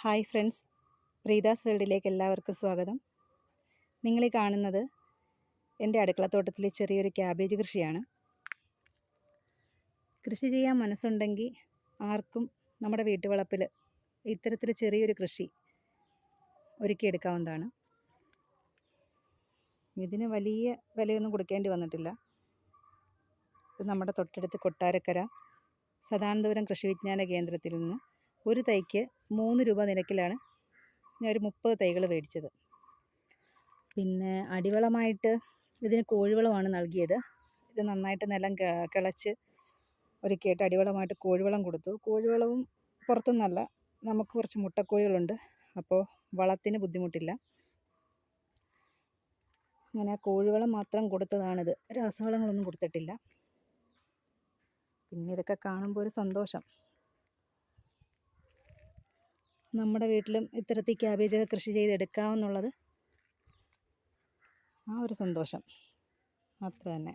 Hi friends, പ്രീതാസ് വേൾഡിലേക്ക് എല്ലാവർക്കും സ്വാഗതം. നിങ്ങളീ കാണുന്നത് എൻ്റെ അടുക്കളത്തോട്ടത്തിലെ ചെറിയൊരു ക്യാബേജ് കൃഷിയാണ്. കൃഷി ചെയ്യാൻ മനസ്സുണ്ടെങ്കിൽ ആർക്കും നമ്മുടെ വീട്ടുവളപ്പിൽ ഇത്തരത്തിൽ ചെറിയൊരു കൃഷി ഒരുക്കിയെടുക്കാവുന്നതാണ്. ഇതിന് വലിയ വിലയൊന്നും കൊടുക്കേണ്ടി വന്നിട്ടില്ല. ഇത് നമ്മുടെ തൊട്ടടുത്ത് കൊട്ടാരക്കര സദാനന്തപുരം കൃഷി വിജ്ഞാന കേന്ദ്രത്തിൽ നിന്ന് ഒരു തൈക്ക് 3 രൂപ നിരക്കിലാണ് ഞാൻ ഒരു 30 തൈകൾ മേടിച്ചത്. പിന്നെ അടിവളമായിട്ട് ഇതിന് കോഴിവളമാണ് നൽകിയത്. ഇത് നന്നായിട്ട് നിലം കിളച്ച് ഒരുക്കിയിട്ട് അടിവളമായിട്ട് കോഴിവളം കൊടുത്തു. കോഴിവളവും പുറത്തുനിന്നല്ല, നമുക്ക് കുറച്ച് മുട്ടക്കോഴികളുണ്ട്, അപ്പോൾ വളത്തിന് ബുദ്ധിമുട്ടില്ല. അങ്ങനെ കോഴിവളം മാത്രം കൊടുത്തതാണിത്, രാസവളങ്ങളൊന്നും കൊടുത്തിട്ടില്ല. പിന്നെ ഇതൊക്കെ കാണുമ്പോൾ ഒരു സന്തോഷം. നമ്മുടെ വീട്ടിലും ഇത്തരത്തിൽ ക്യാബേജൊക്കെ കൃഷി ചെയ്തെടുക്കാമെന്നുള്ളത് ആ ഒരു സന്തോഷം അത്ര തന്നെ.